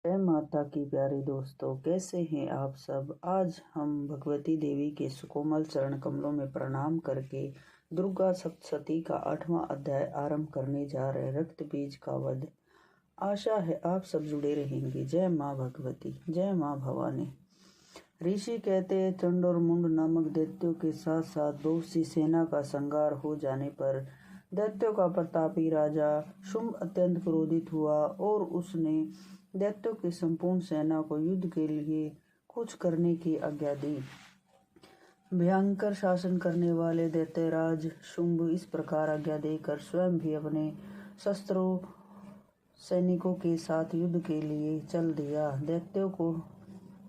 जय माता की प्यारे दोस्तों, कैसे हैं आप सब। आज हम भगवती देवी के सुकोमल चरण कमलों में प्रणाम करके दुर्गा सप्तशती का 8वां अध्याय आरंभ करने जा रहे, रक्त बीज का वध। आशा है आप सब जुड़े रहेंगे। जय माँ भगवती, जय माँ भवानी। ऋषि कहते हैं, चंड और मुंड नामक दैत्यों के साथ साथ बहुत सी सेना का संहार हो जाने पर दैत्यों का प्रतापी राजा शुंभ अत्यंत क्रोधित हुआ और उसने दैत्यों की संपूर्ण सेना को युद्ध के लिए कुछ करने की आज्ञा दी। भयंकर शासन करने वाले दैत्यराज शुंभ इस प्रकार आज्ञा देकर स्वयं भी अपने शस्त्रों सैनिकों के साथ युद्ध के लिए चल दिया। दैत्यों को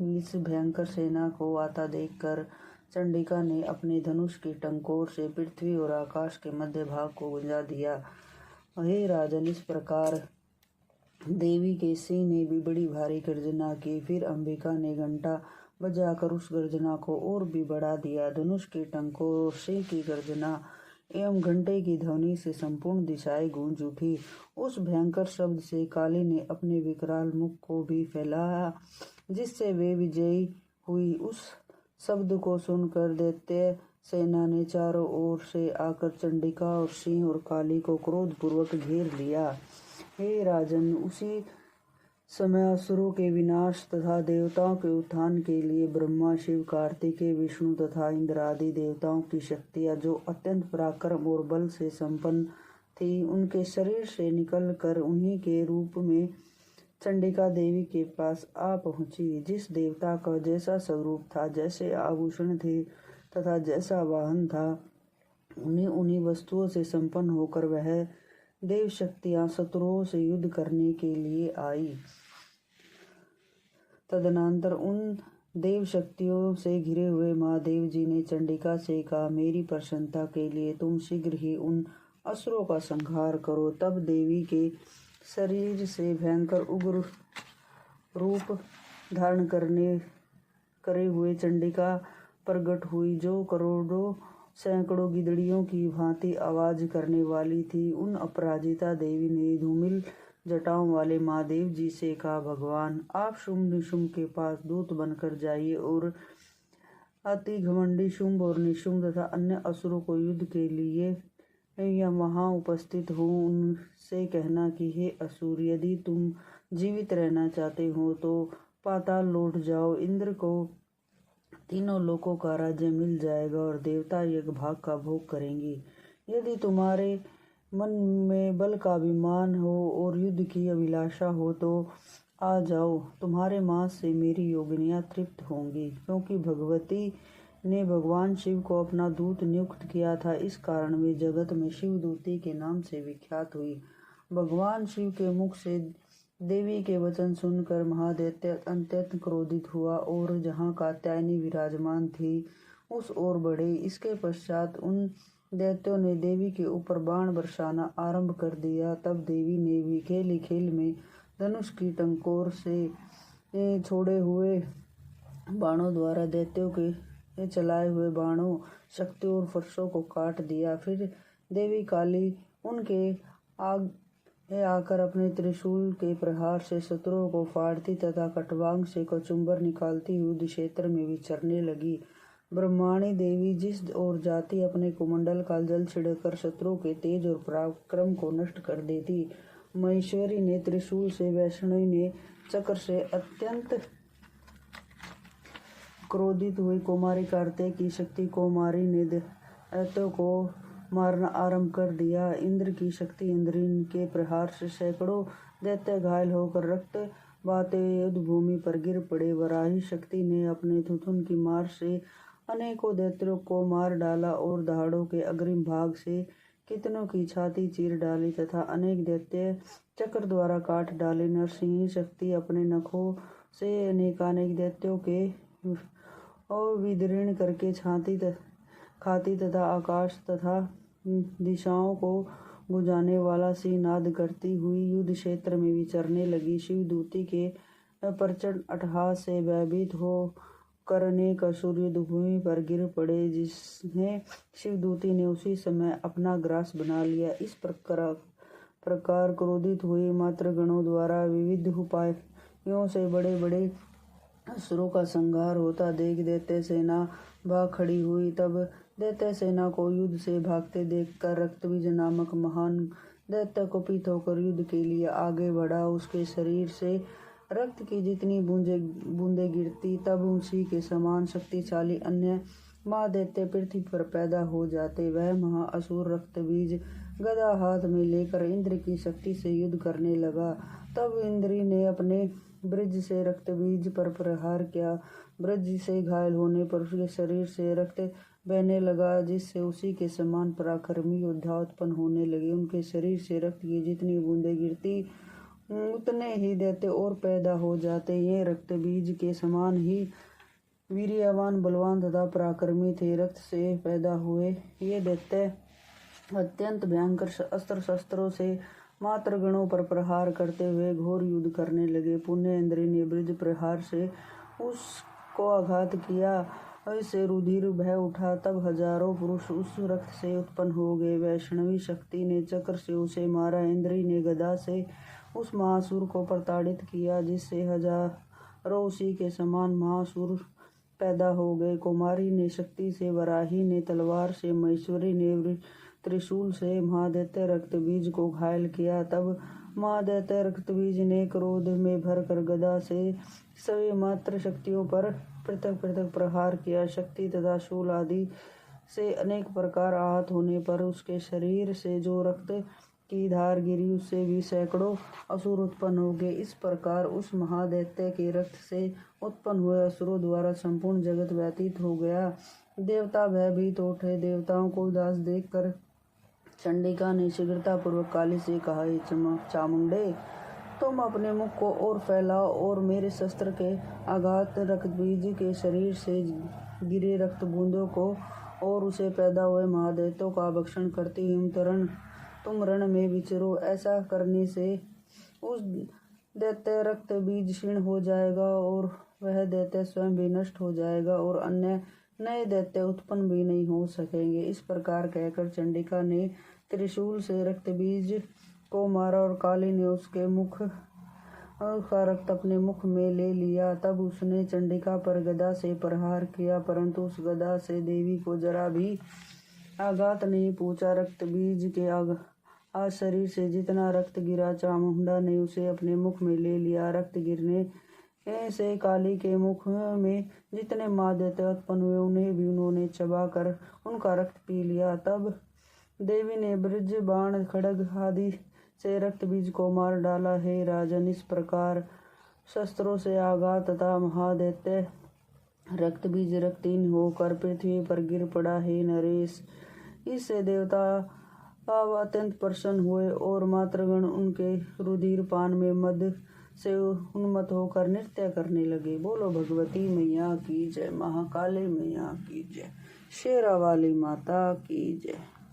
इस भयंकर सेना को आता देखकर चंडिका ने अपने धनुष की टंकोर से पृथ्वी और आकाश के मध्य भाग को गुंजा दिया। हे राजन, इस प्रकार देवी के सिंह ने भी बड़ी भारी गर्जना की। फिर अंबिका ने घंटा बजाकर उस गर्जना को और भी बढ़ा दिया। धनुष की टंकोर और सिंह की गर्जना एवं घंटे की ध्वनि से संपूर्ण दिशाएं गूंज उठी। उस भयंकर शब्द से काली ने अपने विकराल मुख को भी फैलाया, जिससे वे विजयी हुई। उस शब्द को सुनकर दैत्य सेना ने चारों ओर से आकर चंडिका और सिंह और काली को क्रोधपूर्वक घेर लिया। हे राजन, उसी समय असुरों के विनाश तथा देवताओं के उत्थान के लिए ब्रह्मा, शिव, कार्तिकेय, विष्णु तथा इंद्र आदि देवताओं की शक्तियां, जो अत्यंत पराक्रम और बल से संपन्न थी, उनके शरीर से निकलकर उन्हीं के रूप में चंडिका देवी के पास आ पहुंची। जिस देवता का जैसा स्वरूप था, जैसे आभूषण थे तथा जैसा वाहन था, उन्हीं वस्तुओं से संपन्न होकर वह देव शक्तियां शत्रुओं से युद्ध करने के लिए आई। तदनंतर उन देव शक्तियों से घिरे हुए महादेव जी ने चंडिका से कहा, मेरी प्रसन्नता के लिए तुम शीघ्र ही उन असुरों का संहार करो। तब देवी के शरीर से भयंकर उग्र रूप धारण करे हुए चंडिका प्रकट हुई, जो करोड़ों सैकड़ों गिदड़ियों की भांति आवाज करने वाली थी। उन अपराजिता देवी ने धूमिल जटाओं वाले महादेव जी से कहा, भगवान, आप शुंभ निशुंभ के पास दूत बनकर जाइए और अति घमंडी शुंभ और निशुंभ तथा अन्य असुरों को युद्ध के लिए या वहां उपस्थित हो उनसे कहना कि हे असुर, यदि तुम जीवित रहना चाहते हो तो पाताल लौट जाओ। इंद्र को तीनों लोकों का राज्य मिल जाएगा और देवता यज्ञ भाग का भोग करेंगे। यदि तुम्हारे मन में बल का अभिमान हो और युद्ध की अभिलाषा हो तो आ जाओ, तुम्हारे मांस से मेरी योगिनियां तृप्त होंगी। क्योंकि भगवती ने भगवान शिव को अपना दूत नियुक्त किया था, इस कारण वे जगत में शिवदूती के नाम से विख्यात हुई। भगवान शिव के मुख से देवी के वचन सुनकर महादैत्य अत्यंत क्रोधित हुआ और जहाँ कात्यायनी विराजमान थी उस ओर बढ़े। इसके पश्चात उन दैत्यों ने देवी के ऊपर बाण बरसाना आरंभ कर दिया। तब देवी ने भी खेल खेल में धनुष की टंकोर से छोड़े हुए बाणों द्वारा दैत्यों के चलाए हुए बाणों, शक्ति और फरसों को काट दिया। फिर देवी काली उनके आकर अपने त्रिशूल के प्रहार से शत्रुओं को फाड़ती तथा कटवांग से कचुम्बर निकालती हुई क्षेत्र में विचरने लगी। ब्रह्माणी देवी जिस ओर जाती अपने कुमंडल का जल छिड़कर शत्रुओं के तेज और पराक्रम को नष्ट कर देती। महेश्वरी ने त्रिशूल से, वैष्णवी ने चक्र से, अत्यंत क्रोधित हुई कुमारी कार्तिक की शक्ति कौमारी ने दैत्यों को मारना आरंभ कर दिया। इंद्र की शक्ति इंद्रिन के प्रहार से सैकड़ों दैत्य घायल होकर रक्त बहाते युद्ध भूमि पर गिर पड़े। वराही शक्ति ने अपने थुथुन की मार से अनेकों दैत्यों को मार डाला और दहाड़ों के अग्रिम भाग से कितनों की छाती चीर डाली तथा अनेक दैत्य चक्र द्वारा काट डाले। नरसिंह शक्ति अपने नखों से अनेकानेक दैत्यों के विदीर्ण करके खाती तथा आकाश तथा दिशाओं को गुंजाने वाला सिंहनाद करती हुई युद्ध क्षेत्र में विचरने लगी। शिवदूती के प्रचंड अट्टहास से भयभीत हो अनेक असुर युद्ध भूमि पर गिर पड़े, जिसमें शिवदूती ने उसी समय अपना ग्रास बना लिया। इस प्रकार क्रोधित हुए मातृगणों द्वारा विविध यों से बड़े बड़े असुरों का संहार होता देख दैत्य सेना भाग खड़ी हुई। तब दैत्य सेना को युद्ध से भागते देखकर रक्तबीज नामक महान दैत्य कुपित होकर युद्ध के लिए आगे बढ़ा। उसके शरीर से रक्त की जितनी बूंदें गिरती तब उसी के समान शक्तिशाली अन्य महादैत्य पृथ्वी पर पैदा हो जाते। वह महाअसुर रक्तबीज गदा हाथ में लेकर इंद्र की शक्ति से युद्ध करने लगा। तब इंद्र ने अपने ब्रज से रक्तबीज पर प्रहार किया। ब्रज से घायल होने पर उसके शरीर से रक्त बहने लगा, जिससे उसी के समान पराक्रमी योद्धा उत्पन्न होने लगे। उनके शरीर से रक्त की जितनी बूंदें गिरती उतने ही दैत्य और पैदा हो जाते। ये रक्तबीज के समान ही वीर्यवान, बलवान तथा पराक्रमी थे। रक्त से पैदा हुए ये दैत्य अत्यंत भयंकर अस्त्र शस्त्रों से मातृगणों पर प्रहार करते हुए घोर युद्ध करने लगे। पुण्य इंद्र ने ब्रज प्रहार से उसको आघात किया, इससे रुधिर बह उठा। तब हजारों पुरुष उस रक्त से उत्पन्न हो गए। वैष्णवी शक्ति ने चक्र से उसे मारा। इंद्र ने गदा से उस महासुर को प्रताड़ित किया, जिससे हजारों उसी के समान महासुर पैदा हो गए। कुमारी ने शक्ति से, वराही ने तलवार से, महेश्वरी ने त्रिशूल से महादैत्य रक्तबीज को घायल किया। तब महादैत्य रक्तबीज ने क्रोध में भरकर गदा से सभी मात्र शक्तियों पर पृथक पृथक प्रहार किया। शक्ति तथा शूल आदि से अनेक प्रकार आहत होने पर उसके शरीर से जो रक्त की धार गिरी, उससे भी सैकड़ों असुर उत्पन्न हो गए। इस प्रकार उस महादैत्य के रक्त से उत्पन्न हुए असुरों द्वारा संपूर्ण जगत व्यतीत हो गया। देवता भयभीत उठे। देवताओं को उदास देखकर चंडिका ने शीघ्रतापूर्वक काली से कहा, हे चामुंडे, तुम अपने मुख को और फैलाओ और मेरे शस्त्र के आघात रक्तबीज के शरीर से गिरे रक्त बूंदों को और उसे पैदा हुए महादैत्यों का भक्षण करती हुई तुम रण में विचरो। ऐसा करने से उस दैत्य रक्त बीज क्षीण हो जाएगा और वह दैत्य स्वयं भी नष्ट हो जाएगा और अन्य नए दैत्य उत्पन्न भी नहीं हो सकेंगे। इस प्रकार कहकर चंडिका ने त्रिशूल से रक्त बीज को मारा और काली ने उसके मुख का रक्त अपने मुख में ले लिया। तब उसने चंडिका पर गदा से प्रहार किया, परंतु उस गदा से देवी को जरा भी आघात नहीं पहुंचा। रक्त बीज के आज शरीर से जितना रक्त गिरा, चामुंडा ने उसे अपने मुख में ले लिया। रक्त गिरने से काली के मुख में जितने महादैत्य उत्पन्न हुए उन्हें भी उन्होंने चबाकर उनका रक्त पी लिया। तब देवी ने ब्रज, बाण, खड्ग आदि से रक्त बीज को मार डाला। हे राजन, इस प्रकार शस्त्रों से आघात तथा महादैत्य रक्त बीज रक्तहीन होकर पृथ्वी पर गिर पड़ा। हे नरेश, इससे देवता अत्यंत प्रसन्न हुए और मातृगण उनके रुधिर पान में मद से उन्मत्त होकर नृत्य करने लगे। बोलो भगवती मैया की जय, महाकाली मैया की जय, शेरा वाली माता की जय।